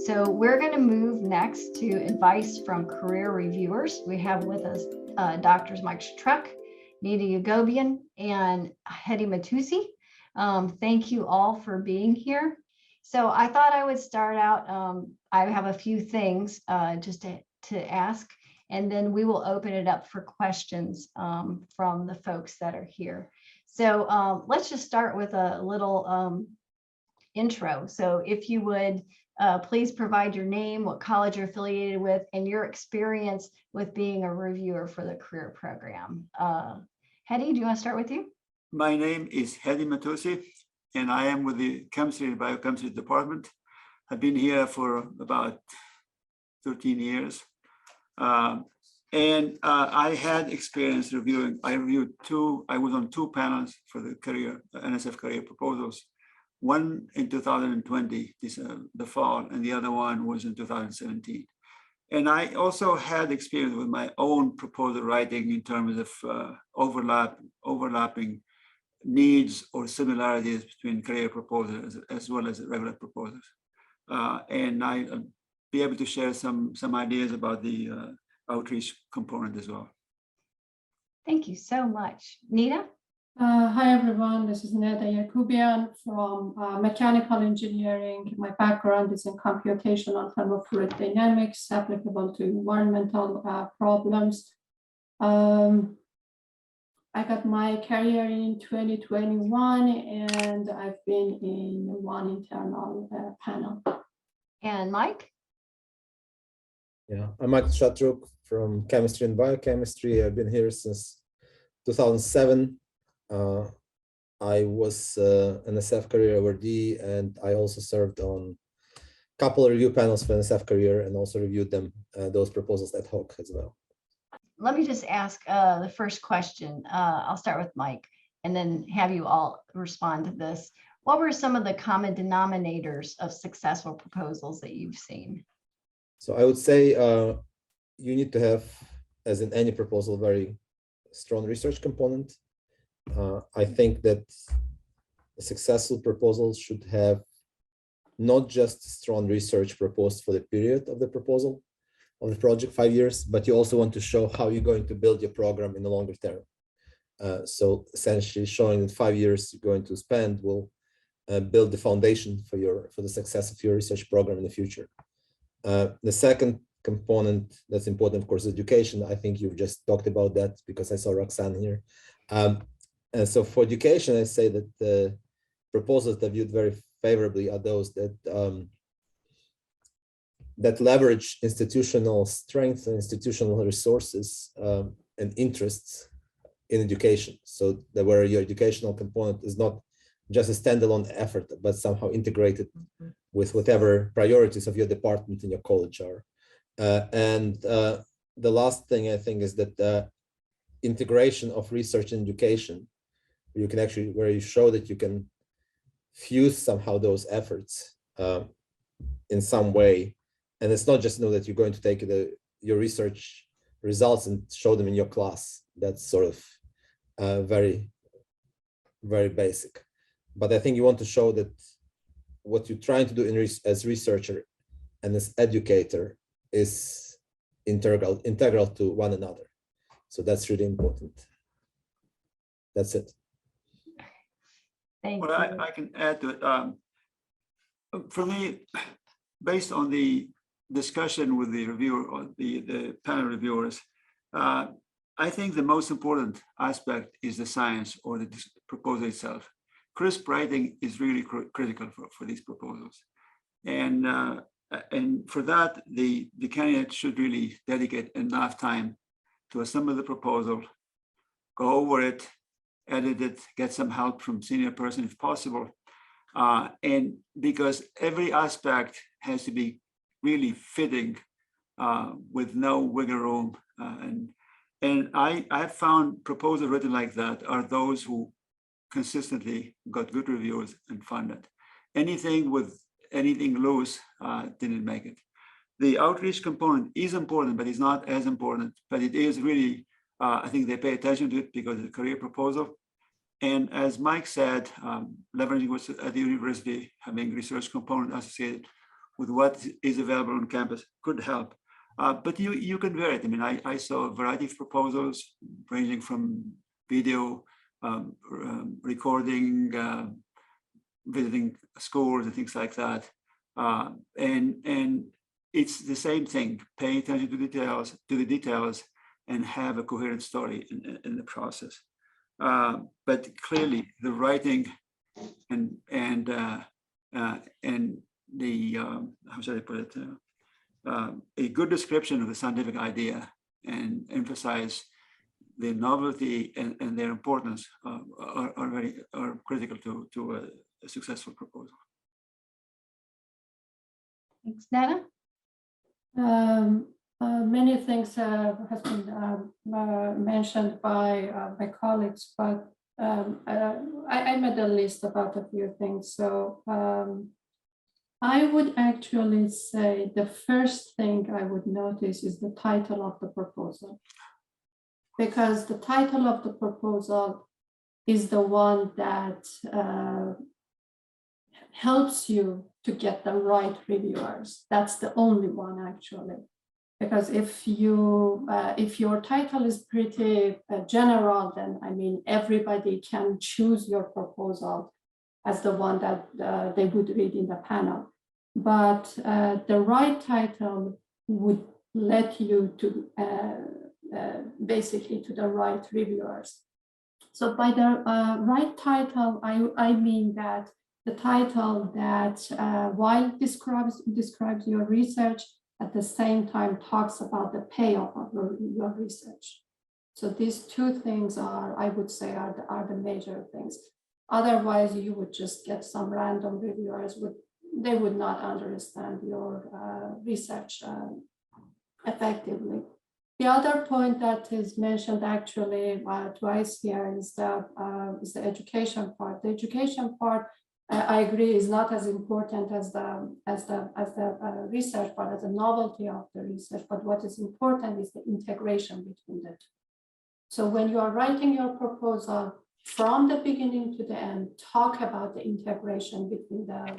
So we're going to move next to advice from career reviewers. We have with us Drs. Mike Shatruk, Neda Yagoobian, and Hedi Mattoussi. Thank you all for being here. So I thought I would start out, I have a few things just to ask, and then we will open it up for questions from the folks that are here. So let's just start with a little intro. So if you would please provide your name, what college you're affiliated with, and your experience with being a reviewer for the career program. Hedi, do you want to start with you? My name is Hedi Mattoussi, and I am with the Chemistry and Biochemistry Department. I've been here for about 13 years. I had experience reviewing. I was on two panels for the NSF career proposals. One in 2020, the fall, and the other one was in 2017. And I also had experience with my own proposal writing in terms of overlapping needs or similarities between career proposals as well as regular proposals. And I'll be able to share some ideas about the outreach component as well. Thank you so much. Neda? Hi, everyone. This is Neda Yagoobian from mechanical engineering. My background is in computational thermofluid dynamics applicable to environmental problems. I got my career in 2021, and I've been in one internal panel. And Mike? Yeah, I'm Michael Shatruk from Chemistry and Biochemistry. I've been here since 2007. I was NSF CAREER awardee, and I also served on a couple of review panels for NSF CAREER and also reviewed them, those proposals ad hoc as well. Let me just ask the first question. I'll start with Mike and then have you all respond to this. What were some of the common denominators of successful proposals that you've seen? So I would say you need to have, as in any proposal, very strong research component. I think that a successful proposal should have not just strong research proposed for the period of the proposal of the project, 5 years, but you also want to show how you're going to build your program in the longer term. So essentially showing that 5 years you're going to spend will build the foundation for the success of your research program in the future. The second component that's important, of course, is education. I think you've just talked about that because I saw Roxanne here. And so for education, I say that the proposals that are viewed very favorably are those that that leverage institutional strength and institutional resources and interests in education. So that where your educational component is not just a standalone effort, but somehow integrated with whatever priorities of your department and your college are. The last thing I think is that integration of research and education, you can actually, where you show that you can fuse somehow those efforts in some way. And it's not just that you're going to take your research results and show them in your class. That's sort of very, very basic. But I think you want to show that what you're trying to do as researcher and as educator is integral to one another. So that's really important. That's it. Thank you. I can add to it. For me, based on the discussion with the reviewer or the panel reviewers, I think the most important aspect is the science or the proposal itself. Crisp writing is really critical for these proposals. And for that, the candidate should really dedicate enough time to assemble the proposal, go over it, edit it, get some help from senior person if possible. And because every aspect has to be really fitting with no wiggle room. And I've found proposals written like that are those who consistently got good reviews and funded. Anything loose didn't make it. The outreach component is important, but it's not as important. But it is really, I think they pay attention to it because it's a career proposal. And as Mike said, leveraging what's at the university, having research component associated with what is available on campus could help. But you can vary it. I mean, I saw a variety of proposals ranging from video, recording, visiting schools and things like that. And it's the same thing, pay attention to the details and have a coherent story in the process. But clearly the writing and the, how should I put it, a good description of the scientific idea and emphasize the novelty and their importance are critical to a successful proposal. Thanks, Neda. Many things have been mentioned by my colleagues, but I made a list about a few things. So I would actually say the first thing I would notice is the title of the proposal, because the title of the proposal is the one that helps you to get the right reviewers. That's the only one actually, because if your title is pretty general, then I mean everybody can choose your proposal as the one that they would read in the panel. But the right title would let you to basically to the right reviewers. So by the right title, I mean that the title that while describes your research, at the same time talks about the payoff of your research. So these two things are, I would say, are the major things. Otherwise, you would just get some random reviewers. They would not understand your research effectively. The other point that is mentioned actually twice here is the education part. The education part, I agree, is not as important as the research part, as the novelty of the research. But what is important is the integration between the two. So when you are writing your proposal, from the beginning to the end, talk about the integration between the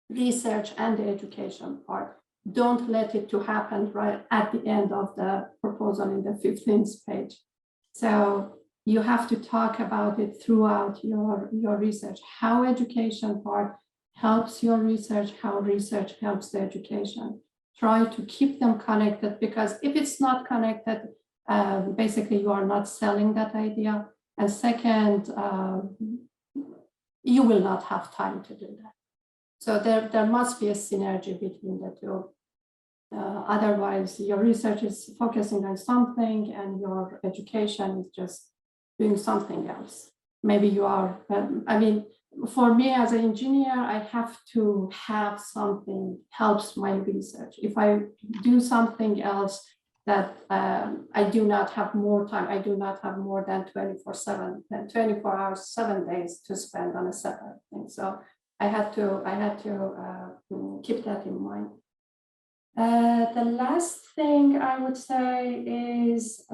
research and the education part. Don't let it to happen right at the end of the proposal in the 15th page. So you have to talk about it throughout your research, how education part helps your research, how research helps the education. Try to keep them connected, because if it's not connected, basically you are not selling that idea. And second, you will not have time to do that. So there must be a synergy between the two. Otherwise, your research is focusing on something and your education is just doing something else. Maybe you are, I mean, for me as an engineer, I have to have something helps my research. If I do something else that I do not have more time, I do not have more than 24 hours, 7 days to spend on a separate thing. So I had to keep that in mind. The last thing I would say is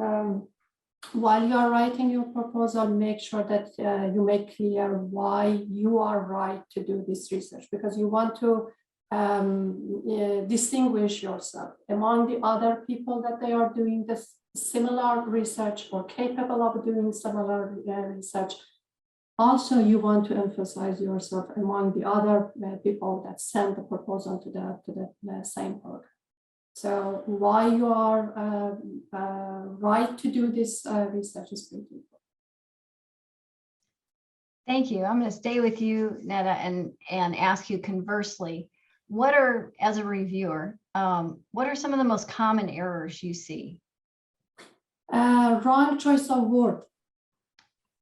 while you are writing your proposal, make sure that you make clear why you are right to do this research, because you want to distinguish yourself among the other people that they are doing this similar research or capable of doing similar research. Also, you want to emphasize yourself among the other people that send the proposal to the same program. So why you are right to do this research is pretty important. Thank you. I'm going to stay with you, Neda, and ask you conversely, what are, as a reviewer, what are some of the most common errors you see? Wrong choice of word.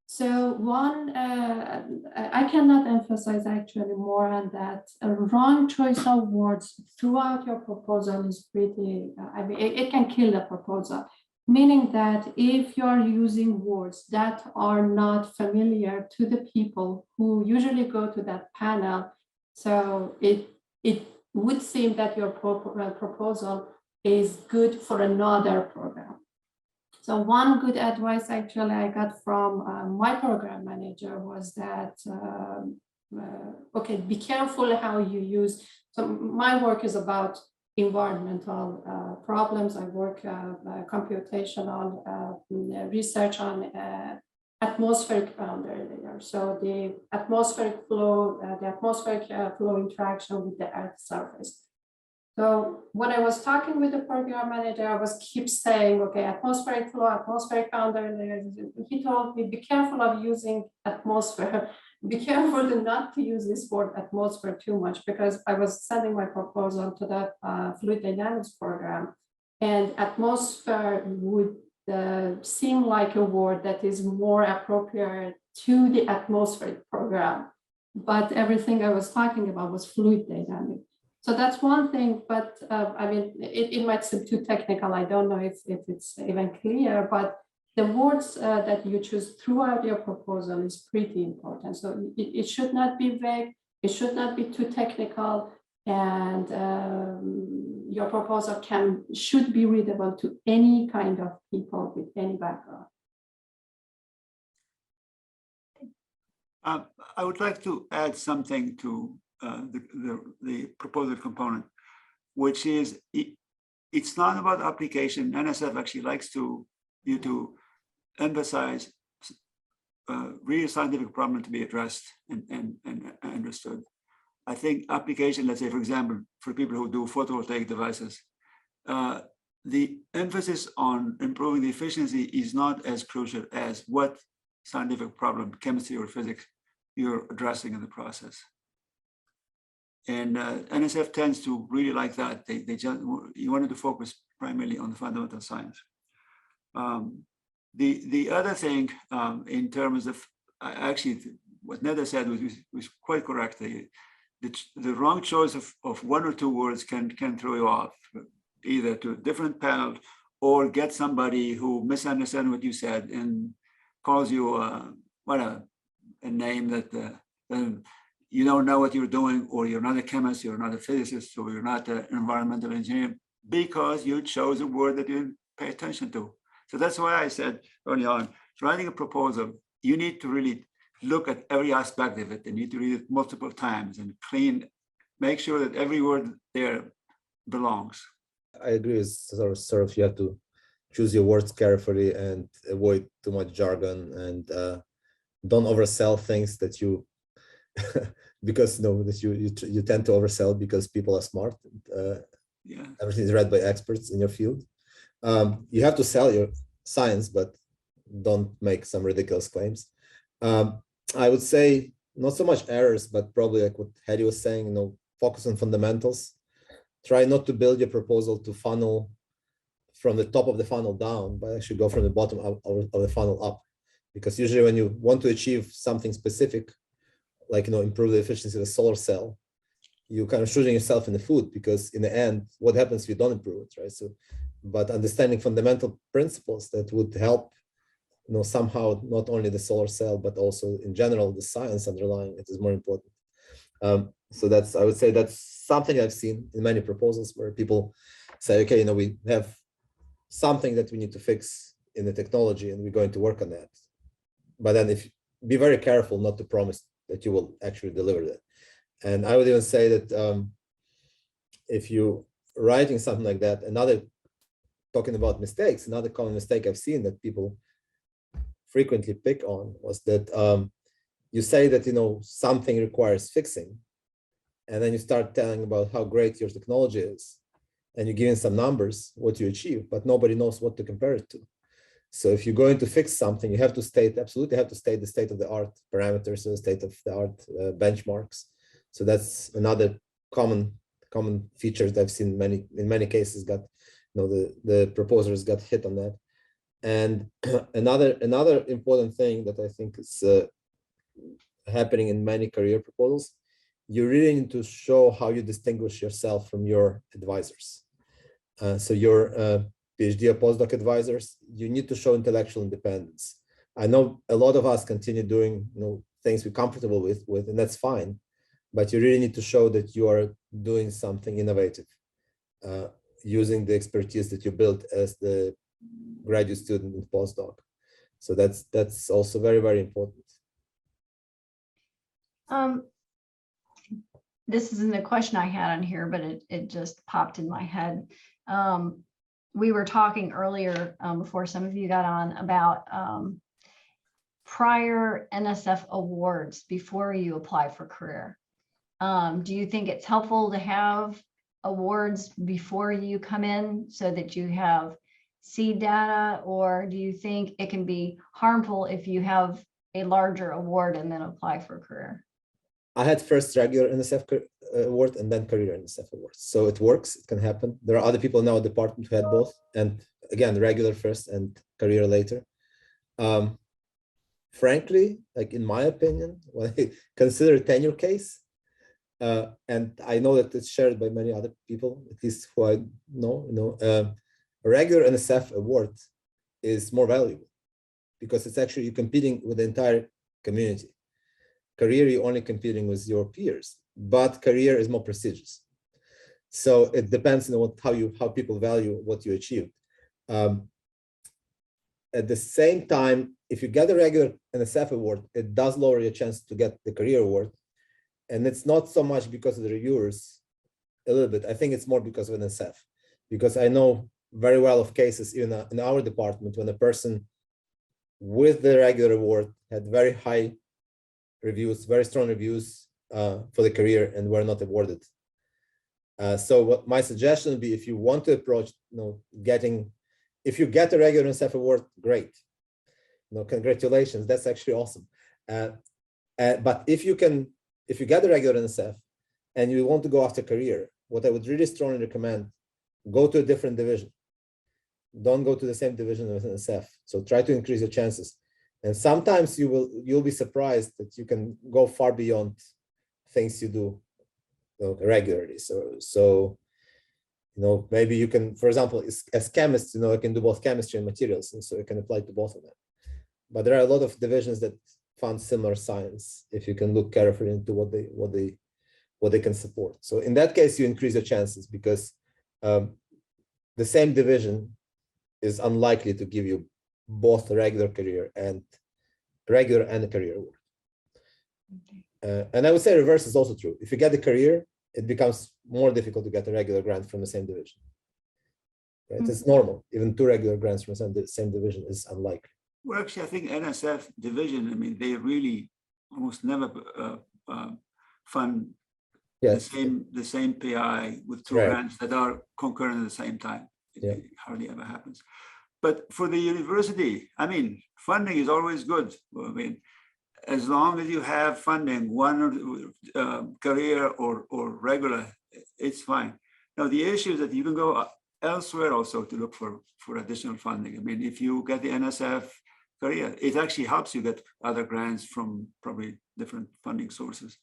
So one, I cannot emphasize actually more on that. A wrong choice of words throughout your proposal is pretty, I mean, it can kill the proposal. Meaning that if you're using words that are not familiar to the people who usually go to that panel, so it would seem that your proposal is good for another program. So one good advice actually I got from my program manager was that, okay, be careful how you use So my work is about environmental problems. I work computational research on atmospheric boundary layer. So the atmospheric flow interaction with the Earth's surface. So when I was talking with the program manager, I was keep saying, okay, atmospheric flow, atmospheric boundary layers. He told me, be careful of using atmosphere. Be careful not to use this word atmosphere too much, because I was sending my proposal to that fluid dynamics program, and atmosphere would seem like a word that is more appropriate to the atmospheric program. But everything I was talking about was fluid dynamics. So that's one thing, but I mean, it might seem too technical. I don't know if it's even clear, but the words that you choose throughout your proposal is pretty important. So it should not be vague, it should not be too technical, and your proposal should be readable to any kind of people with any background. I would like to add something to the proposal component, which is it's not about application. NSF actually likes you to emphasize real scientific problem to be addressed and understood. I think application, let's say, for example, for people who do photovoltaic devices, the emphasis on improving the efficiency is not as crucial as what scientific problem, chemistry or physics, you're addressing in the process. And NSF tends to really like that. You wanted to focus primarily on the fundamental science. The other thing in terms of, actually, what Neda said was quite correct. The wrong choice of one or two words can throw you off, either to a different panel or get somebody who misunderstands what you said and calls you a name that you don't know what you're doing, or you're not a chemist, you're not a physicist, or you're not an environmental engineer, because you chose a word that you didn't pay attention to. So that's why I said early on, writing a proposal, you need to really look at every aspect of it. You need to read it multiple times and make sure that every word there belongs. I agree with sort of you have to choose your words carefully and avoid too much jargon, and don't oversell things that you because you tend to oversell because people are smart. Yeah. Everything is read by experts in your field. You have to sell your science, but don't make some ridiculous claims. I would say not so much errors, but probably like what Hedi was saying, focus on fundamentals. Try not to build your proposal to funnel from the top of the funnel down, but actually go from the bottom of the funnel up. Because usually when you want to achieve something specific, like improve the efficiency of a solar cell, you kind of shooting yourself in the foot, because in the end, what happens if you don't improve it, right? So, but understanding fundamental principles that would help, somehow not only the solar cell, but also in general the science underlying it is more important. So I would say that's something I've seen in many proposals where people say, okay, we have something that we need to fix in the technology, and we're going to work on that. But then be very careful not to promise that you will actually deliver that. And I would even say that if you're writing something like that, talking about mistakes, another common mistake I've seen that people frequently pick on was that you say that, something requires fixing, and then you start telling about how great your technology is, and you're giving some numbers, what you achieve, but nobody knows what to compare it to. So if you're going to fix something, you absolutely have to state the state of the art parameters, the state of the art benchmarks. So that's another common feature that I've seen in many cases the proposers got hit on that. And another important thing that I think is happening in many career proposals, you really need to show how you distinguish yourself from your advisors. So your PhD or postdoc advisors, you need to show intellectual independence. I know a lot of us continue doing things we're comfortable with, and that's fine. But you really need to show that you are doing something innovative, using the expertise that you built as the graduate student and postdoc. So that's also very, very important. this isn't a question I had on here, but it just popped in my head. We were talking earlier before some of you got on about prior NSF awards before you apply for career. Do you think it's helpful to have awards before you come in so that you have seed data, or do you think it can be harmful if you have a larger award and then apply for career? I had first regular NSF award and then career NSF award. So it works, it can happen. There are other people in our department who had both. And again, regular first and career later. Frankly, like in my opinion, when I consider a tenure case, and I know that it's shared by many other people, at least who I know, a regular NSF award is more valuable because it's actually you're competing with the entire community. Career, you're only competing with your peers, but career is more prestigious. So it depends on how people value what you achieved. At the same time, if you get a regular NSF award, it does lower your chance to get the career award. And it's not so much because of the reviewers, a little bit. I think it's more because of NSF, because I know very well of cases even in our department when a person with the regular award had very high reviews, very strong reviews for the career and were not awarded. So what my suggestion would be, if you want to approach, if you get a regular NSF award, great. Congratulations, that's actually awesome. But if you get a regular NSF and you want to go after career, what I would really strongly recommend, go to a different division. Don't go to the same division with NSF. So try to increase your chances. And sometimes you'll be surprised that you can go far beyond things you do regularly. So maybe you can, for example, as chemists, I can do both chemistry and materials, and so it can apply to both of them. But there are a lot of divisions that fund similar science if you can look carefully into what they can support. So in that case, you increase your chances because the same division is unlikely to give you both a regular career and a career award. Okay. And I would say reverse is also true. If you get a career, it becomes more difficult to get a regular grant from the same division. Right? Mm-hmm. It's normal. Even 2 regular grants from the same division is unlikely. Well, actually, I think NSF division, they really almost never fund the same PI with 2 grants that are concurrent at the same time. It hardly ever happens. But for the university, funding is always good. As long as you have funding, one career or regular, it's fine. Now, the issue is that you can go elsewhere also to look for additional funding. If you get the NSF career, it actually helps you get other grants from probably different funding sources.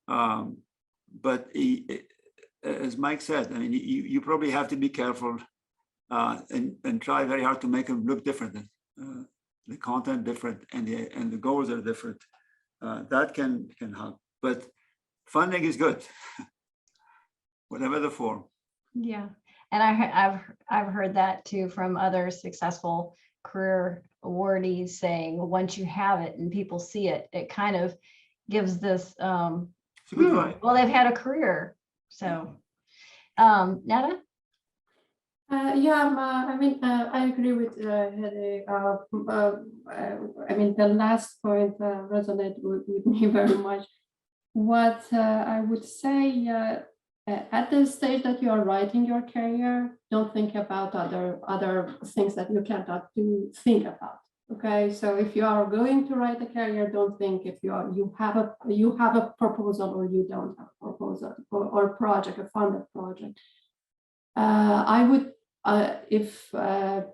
But as Mike said, you probably have to be careful and try very hard to make them look different. The content different and the goals are different. That can help. But funding is good, whatever the form. Yeah, and I've heard that too from other successful career awardees saying, well, once you have it and people see it, it kind of gives this, well, they've had a career. So, Neda? I agree with Hedi. The last point resonated with me very much. What I would say, at the stage that you are writing your career, don't think about other things that you cannot think about. Okay, so if you are going to write a career, don't think if you have a proposal or you don't have a proposal or project, a funded project. I would, if I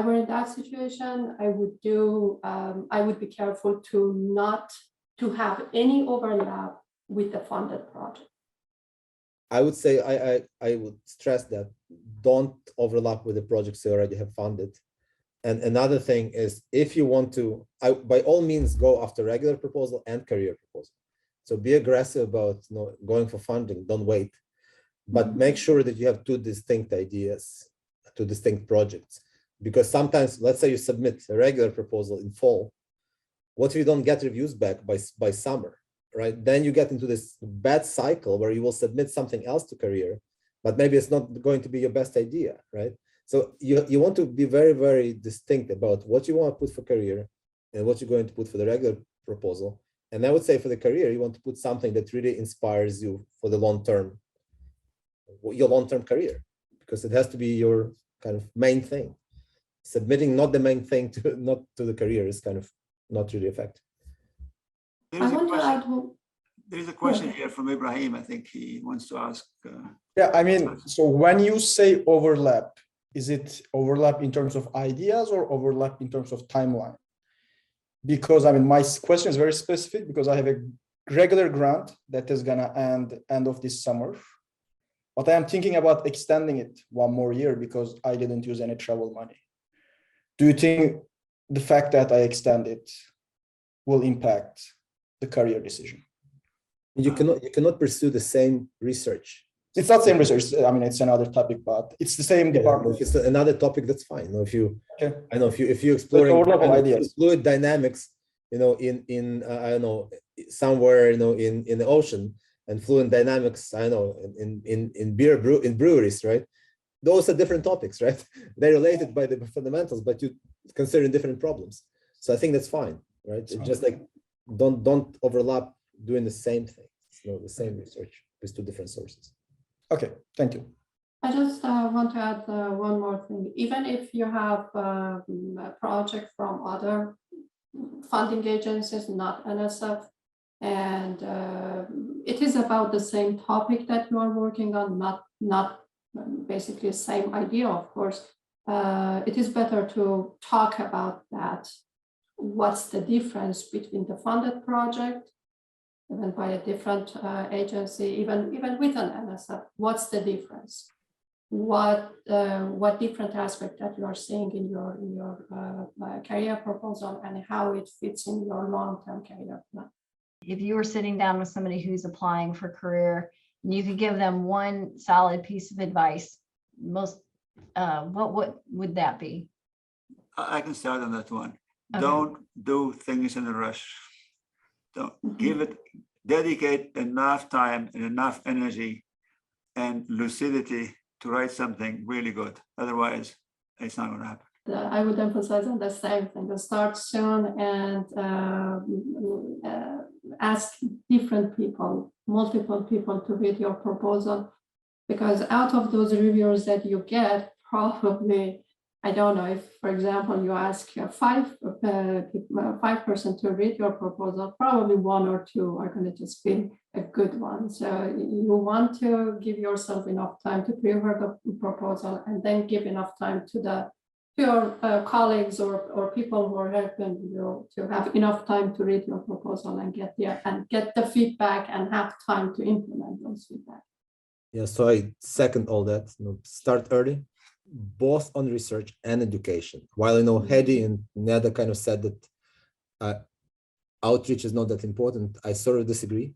were in that situation, I would be careful not to have any overlap with the funded project. I would say I would stress that don't overlap with the projects you already have funded. And another thing is, if you want to, by all means, go after regular proposal and career proposal. So be aggressive about going for funding. Don't wait, but make sure that you have 2 distinct ideas, 2 distinct projects. Because sometimes, let's say you submit a regular proposal in fall. What if you don't get reviews back by summer? right? Then you get into this bad cycle where you will submit something else to career, but maybe it's not going to be your best idea, right? So you want to be very, very distinct about what you want to put for career and what you're going to put for the regular proposal. And I would say for the career, you want to put something that really inspires you for the long-term, your long-term career, because it has to be your kind of main thing. Submitting not the main thing to not to the career is kind of not really effective. There is a question here from Ibrahim. I think he wants to ask. Yeah, I mean, so when you say overlap, is it overlap in terms of ideas or overlap in terms of timeline? Because I mean, my question is very specific because I have a regular grant that is gonna end of this summer, but I am thinking about extending it one more year because I didn't use any travel money. Do you think the fact that I extend it will impact the career decision? You cannot pursue the same research. It's not same research. I mean, it's another topic, but it's the same department. If it's another topic, that's fine. If you, Okay. I know if you're exploring ideas. fluid dynamics, in I don't know, somewhere in the ocean, and fluid dynamics, I know in breweries, right? Those are different topics, right? They're related by the fundamentals, but you consider different problems. So I think that's fine, right? It's just like don't overlap doing the same thing, the same research with two different sources. Okay, thank you. I just want to add one more thing. Even if you have a project from other funding agencies, not NSF, and it is about the same topic that you are working on, not basically same idea, of course, it is better to talk about that. What's the difference between the funded project, even by a different agency, even with an NSF? What's the difference? What different aspect that you are seeing in your career proposal and how it fits in your long-term career plan? If you were sitting down with somebody who's applying for career, and you could give them one solid piece of advice, what would that be? I can start on that one. Okay. Don't do things in a rush. Don't dedicate enough time and enough energy and lucidity to write something really good. Otherwise, it's not going to happen. I would emphasize on the same thing. To start soon and ask different people, multiple people to read your proposal, because out of those reviewers that you get, probably, I don't know, if, for example, you ask 5% to read your proposal, probably one or two are going to just be a good one. So you want to give yourself enough time to prepare the proposal and then give enough time to your colleagues or people who are helping you to have enough time to read your proposal and get the feedback and have time to implement those feedback. Yeah, so I second all that. Start early, both on research and education. While Hedi and Neda kind of said that outreach is not that important, I sort of disagree.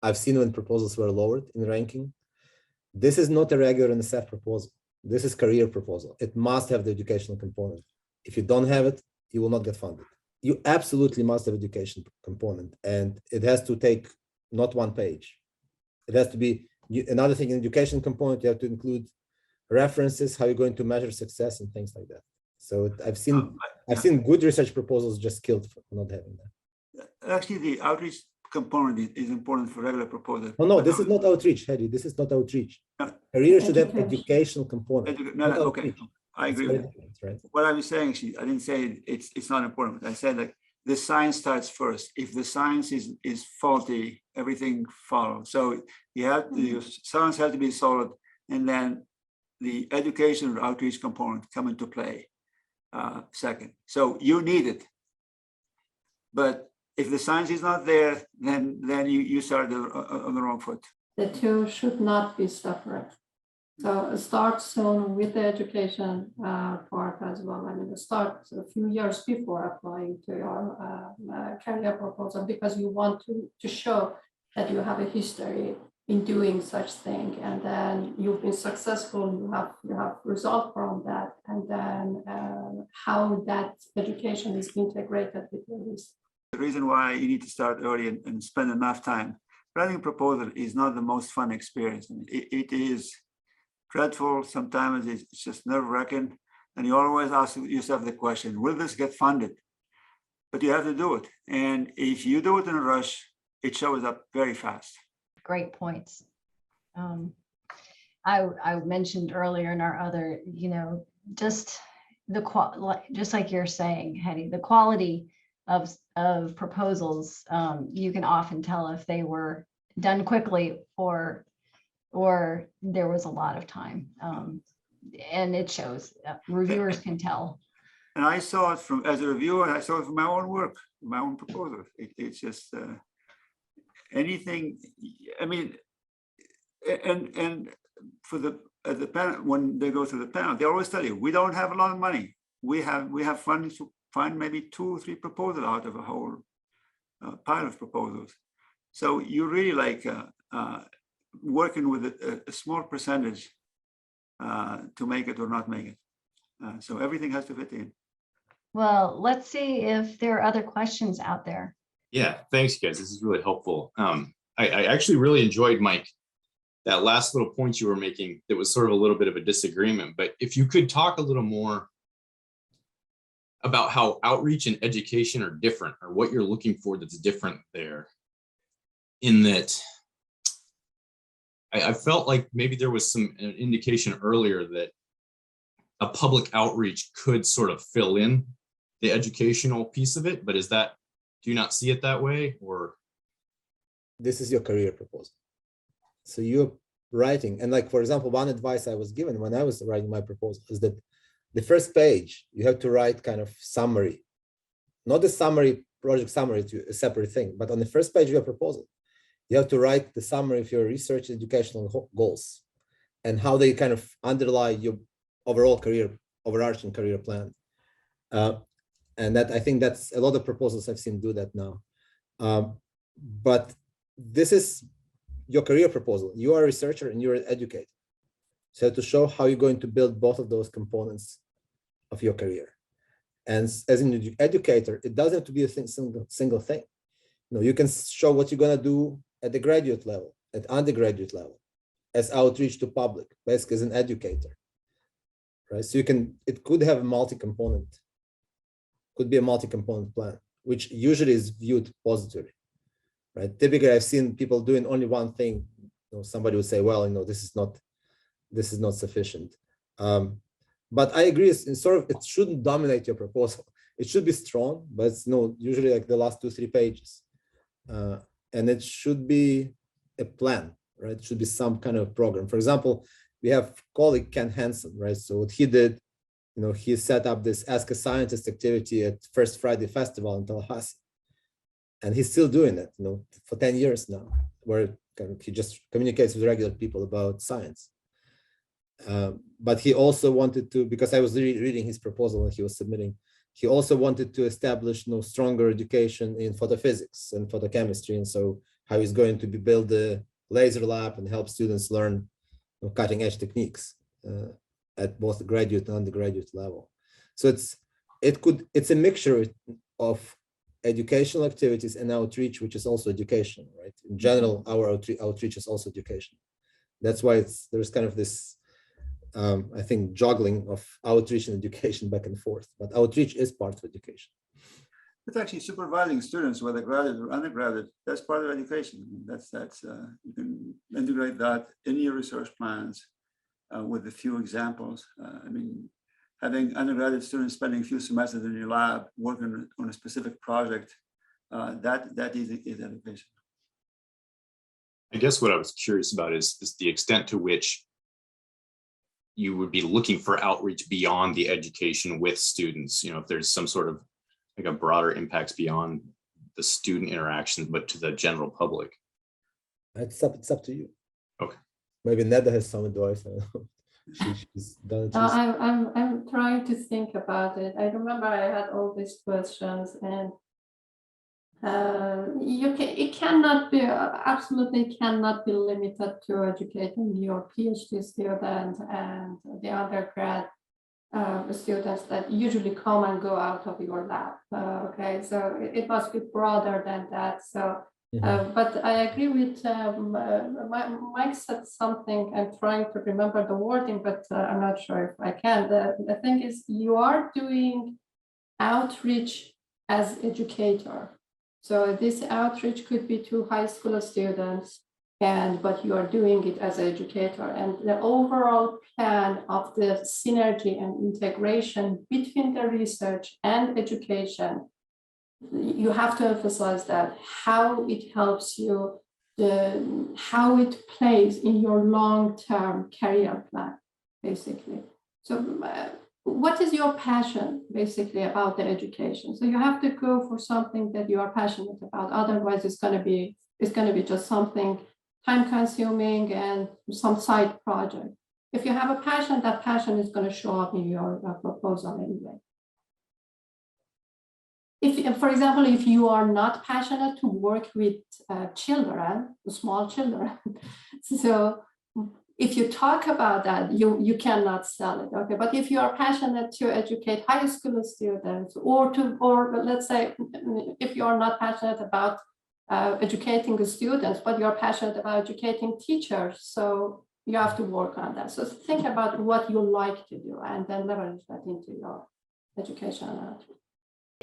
I've seen when proposals were lowered in ranking. This is not a regular NSF proposal. This is career proposal. It must have the educational component. If you don't have it, you will not get funded. You absolutely must have education component, and it has to take not one page. It has to be another thing. In education component, you have to include references, how you're going to measure success, and things like that. So I've seen good research proposals just killed for not having that. Actually, the outreach component is important for regular proposals. No, this is not outreach, Hedi. This is not outreach. No. Career should have educational component. Okay, I agree with that. Right? What I was saying, I didn't say it's not important. I said that the science starts first. If the science is faulty, everything follows. So the science has to be solid, and then the education or outreach component come into play second. So you need it, but if the science is not there, then you start on the wrong foot. The two should not be separate. So start soon with the education part as well. I mean, start a few years before applying to your career proposal, because you want to show that you have a history in doing such thing, and then you've been successful. You have result from that, and then how that education is integrated with your research. the reason why you need to start early and spend enough time. Writing a proposal is not the most fun experience. It is dreadful. Sometimes it's just nerve-wracking. And you always ask yourself the question, will this get funded? But you have to do it. And if you do it in a rush, it shows up very fast. Great points. I mentioned earlier in our other, just just like you're saying, Hedi, the quality of proposals, you can often tell if they were done quickly or there was a lot of time. And it shows. Reviewers can tell. And I saw it as a reviewer, I saw it from my own work, my own proposals. It's just anything. I mean, and for the panel, when they go to the panel, they always tell you, we don't have a lot of money. We have funds to find maybe 2 or 3 proposals out of a whole pile of proposals. So you really like working with a small percentage to make it or not make it. So everything has to fit in. Well, let's see if there are other questions out there. Yeah, thanks, guys. This is really helpful. I actually really enjoyed, Mike, that last little point you were making. That was sort of a little bit of a disagreement, but if you could talk a little more about how outreach and education are different, or what you're looking for that's different there, in that I felt like maybe there was some indication earlier that a public outreach could sort of fill in the educational piece of it, but do you not see it that way? Or this is your career proposal. So you're writing, and like, for example, one advice I was given when I was writing my proposal is that the first page, you have to write kind of summary, not the summary, project summary to a separate thing, but on the first page of your proposal, you have to write the summary of your research and educational goals and how they kind of underlie your overall overarching career plan. And that, I think that's a lot of proposals I've seen do that now. But this is your career proposal. You are a researcher and you're an educator. So to show how you're going to build both of those components of your career. And as an educator, it doesn't have to be a single thing. You can show what you're going to do at the graduate level, at undergraduate level, as outreach to public, basically as an educator, right? So it could have a multi-component, could be a multi-component plan, which usually is viewed positively, right? Typically, I've seen people doing only one thing. Somebody would say, well, this is not sufficient. But I agree, it shouldn't dominate your proposal. It should be strong, but it's usually like the last 2-3 pages. And it should be a plan, right? It should be some kind of program. For example, we have colleague Ken Hansen, right? So what he did, he set up this Ask a Scientist activity at First Friday Festival in Tallahassee. And he's still doing it, for 10 years now, where he just communicates with regular people about science. But he also wanted to, because I was reading his proposal when he was submitting, he also wanted to establish stronger education in photophysics and photochemistry. And so how he's going to build a laser lab and help students learn cutting edge techniques at both the graduate and undergraduate level. So it's a mixture of educational activities and outreach, which is also education, right? In general, our outreach is also education. That's why there's kind of this, I think, juggling of outreach and education back and forth, but outreach is part of education. It's actually supervising students, whether graduate or undergraduate. That's part of education. That's you can integrate that in your research plans with a few examples. Having undergraduate students spending a few semesters in your lab working on a specific project, that is education. I guess what I was curious about is the extent to which you would be looking for outreach beyond the education with students, if there's some sort of like a broader impacts beyond the student interaction, but to the general public. It's up to you. Okay. Maybe Neda has some advice. She's done it. I'm trying to think about it. I remember I had all these questions, and it cannot be, absolutely cannot be limited to educating your PhD student and the undergrad. students that usually come and go out of your lab. Okay, so it must be broader than that. So, but I agree with Mike said something. I'm trying to remember the wording, but I'm not sure if I can. The thing is, you are doing outreach as educator. So this outreach could be to high school students, but you are doing it as an educator. And the overall plan of the synergy and integration between the research and education, you have to emphasize that how it helps you, how it plays in your long-term career plan, basically. So what is your passion basically about the education? So you have to go for something that you are passionate about. Otherwise, it's going to be just something time-consuming and some side project. If you have a passion, that passion is going to show up in your proposal anyway. If, for example, if you are not passionate to work with children, small children, so if you talk about that, you cannot sell it, okay? But if you are passionate to educate high school students, or let's say, if you are not passionate about educating the students, but you're passionate about educating teachers, so you have to work on that. So think about what you like to do and then leverage that into your education.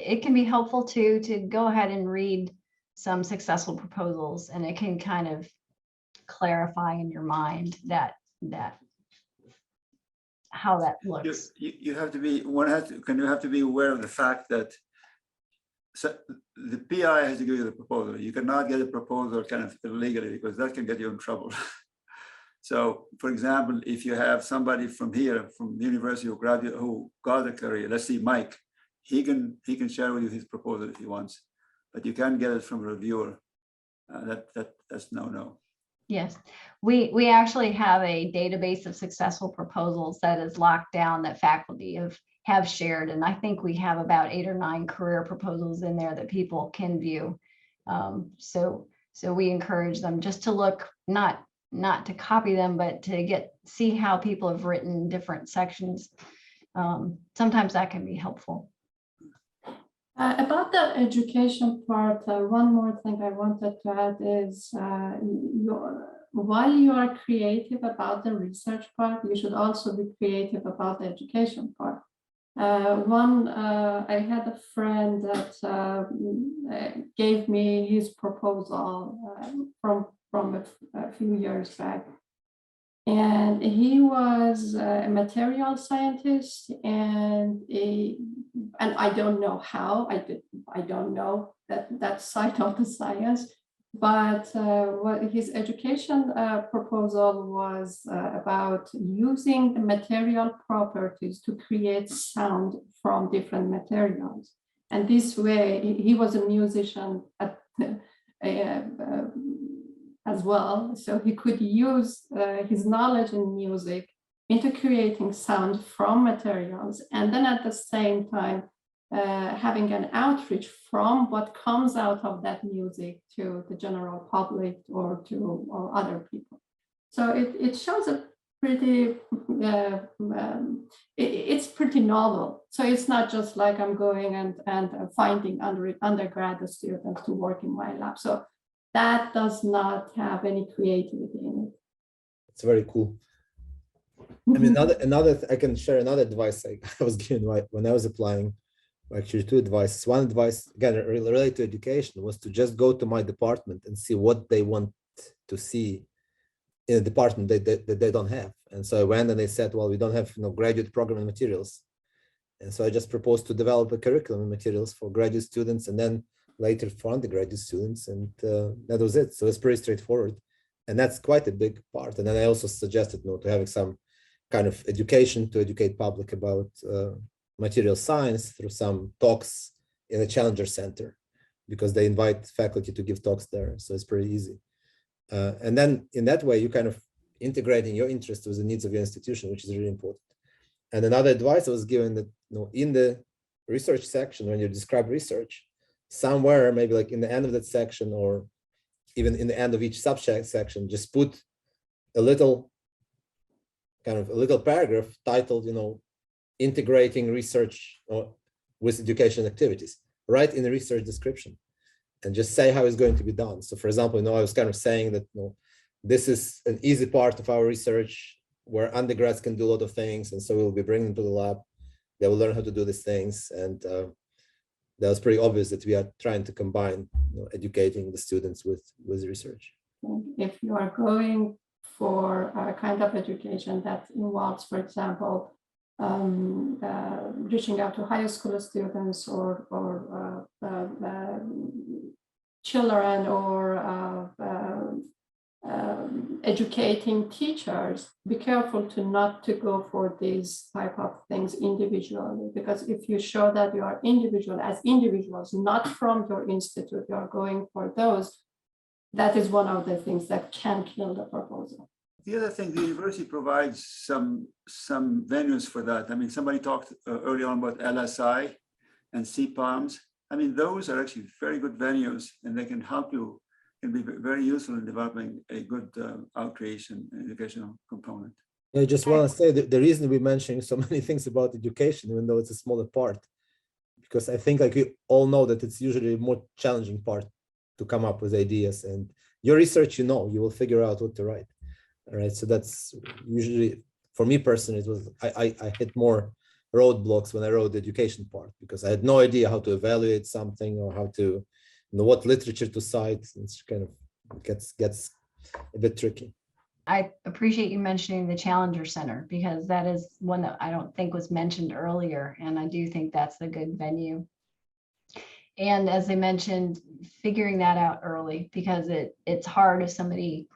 It can be helpful to go ahead and read some successful proposals, and it can kind of clarify in your mind that how that looks. You have to be, you have to be aware of the fact that the PI has to give you the proposal. You cannot get a proposal kind of illegally, because that can get you in trouble. So, for example, if you have somebody from here, from the university who got a career, let's see, Mike, he can share with you his proposal if he wants, but you can't get it from a reviewer. That's no. Yes, we actually have a database of successful proposals that is locked down that faculty have shared, and I think we have about 8 or 9 career proposals in there that people can view. So we encourage them just to look, not to copy them, but to see how people have written different sections. Sometimes that can be helpful. About the education part, one more thing I wanted to add is while you are creative about the research part, you should also be creative about the education part. I had a friend that gave me his proposal from a few years back. And he was a material scientist, and I don't know how, I don't know that side of the science, but what his education proposal was about using the material properties to create sound from different materials. And this way, he was a musician as well, so he could use his knowledge in music into creating sound from materials, and then at the same time having an outreach from what comes out of that music to the general public or other people. So it shows a pretty, it's pretty novel. So it's not just like I'm going and finding undergraduate students to work in my lab. So that does not have any creativity in it. It's very cool. I mean, I can share another advice I was given when I was applying. Actually, 2 advices. One advice, again, related to education, was to just go to my department and see what they want to see in a department that they don't have. And so I went and they said, well, we don't have graduate program and materials. And so I just proposed to develop a curriculum and materials for graduate students, and then later for undergraduate students, and that was it. So it's pretty straightforward, and that's quite a big part. And then I also suggested to having some kind of education to educate public about material science through some talks in a Challenger Center, because they invite faculty to give talks there. So it's pretty easy. And then in that way, you kind of integrating your interest with the needs of your institution, which is really important. And another advice I was given that in the research section, when you describe research, somewhere maybe like in the end of that section, or even in the end of each subject section, just put a little paragraph titled, integrating research with education activities, right in the research description, and just say how it's going to be done. So for example, I was kind of saying that this is an easy part of our research where undergrads can do a lot of things, and so we'll be bringing them to the lab. They will learn how to do these things, and that was pretty obvious that we are trying to combine educating the students with research. If you are going for a kind of education that involves, for example, reaching out to high school students or children, or educating teachers, be careful not to go for these type of things individually, because if you show that you are individual as individuals, not from your institute, you are going for those, that is one of the things that can kill the proposal. The other thing, the university provides some venues for that. I mean, somebody talked early on about LSI and CPALMs. I mean, those are actually very good venues, and they can help you, can be very useful in developing a good outreach and educational component. I just want to say that the reason we're mentioning so many things about education, even though it's a smaller part, because I think like we all know that it's usually a more challenging part to come up with ideas, and your research, you will figure out what to write. All right, so that's usually, for me personally, it was I hit more roadblocks when I wrote the education part, because I had no idea how to evaluate something or how to, what literature to cite. It's kind of gets a bit tricky. I appreciate you mentioning the Challenger Center, because that is one that I don't think was mentioned earlier, and I do think that's a good venue. And as I mentioned, figuring that out early, because it's hard if somebody,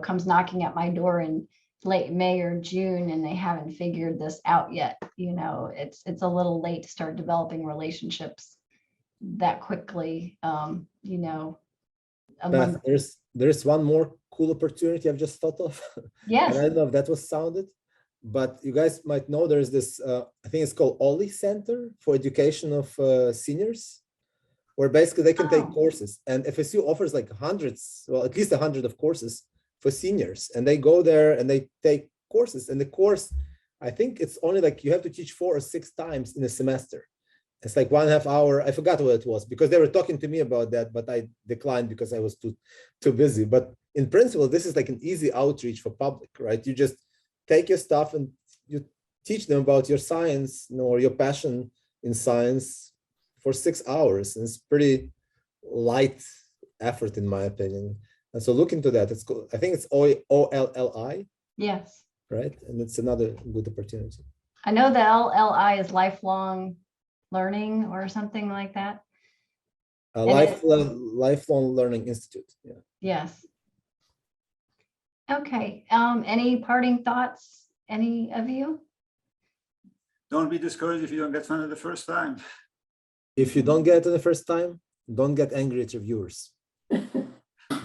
comes knocking at my door in late May or June and they haven't figured this out yet. It's a little late to start developing relationships that quickly. Beth, there's one more cool opportunity I've just thought of. Yes. And I don't know if that was sounded, but you guys might know there's this, I think it's called Ollie Center for Education of Seniors, where basically they can take courses, and FSU offers like hundreds, well, at least 100 of courses for seniors, and they go there and they take courses. And the course, I think it's only like you have to teach 4 or 6 times in a semester. It's like 1.5 hour. I forgot what it was, because they were talking to me about that, but I declined because I was too busy. But in principle, this is like an easy outreach for public, right? You just take your stuff and you teach them about your science, or your passion in science for 6 hours. And it's pretty light effort, in my opinion. And so look into that. It's cool. I think it's OLLI. Yes. Right. And it's another good opportunity. I know the LLI is lifelong learning or something like that. Lifelong Learning Institute. Yeah. Yes. Okay. Any parting thoughts? Any of you? Don't be discouraged if you don't get funded the first time. If you don't get it the first time, don't get angry at reviewers.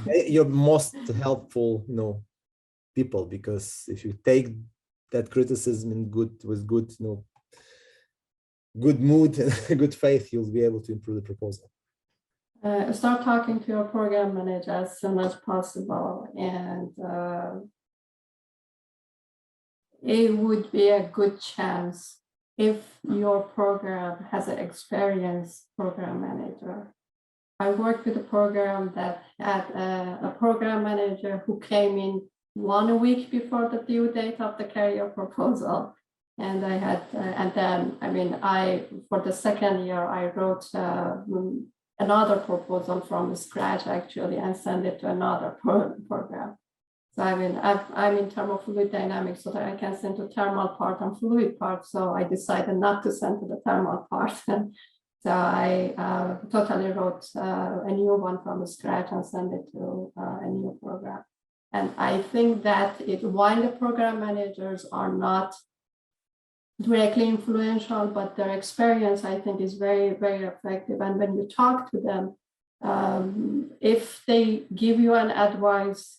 You're most helpful, people, because if you take that criticism in good mood and good faith, you'll be able to improve the proposal. Start talking to your program manager as soon as possible, and it would be a good chance if your program has an experienced program manager. I worked with a program that had a program manager who came in 1 week before the due date of the career proposal. And I had, for the second year, I wrote another proposal from scratch actually, and sent it to another program. So I'm in terms of fluid dynamics, so that I can send to thermal part and fluid part. So I decided not to send to the thermal part. So I totally wrote a new one from scratch and sent it to a new program. And I think that while the program managers are not directly influential, but their experience, I think, is very, very effective. And when you talk to them, if they give you an advice,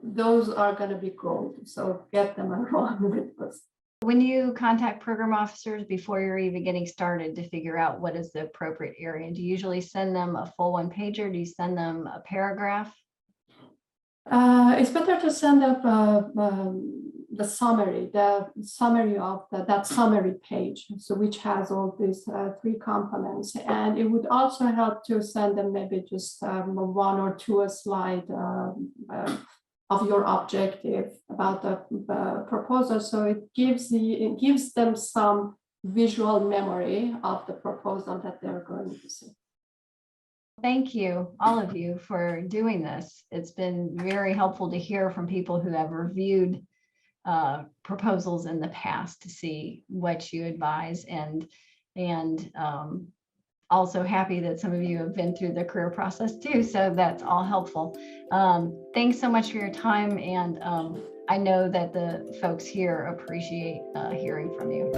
those are going to be gold. So get them along with us. When you contact program officers before you're even getting started to figure out what is the appropriate area, do you usually send them a full 1-pager? Do you send them a paragraph? It's better to send up the summary of that summary page, so which has all these 3 components. And it would also help to send them maybe just 1 or 2 slide of your objective about the proposal. So it gives them some visual memory of the proposal that they're going to see. Thank you, all of you, for doing this. It's been very helpful to hear from people who have reviewed proposals in the past to see what you advise, and also happy that some of you have been through the career process too. So that's all helpful. Thanks so much for your time. And I know that the folks here appreciate hearing from you.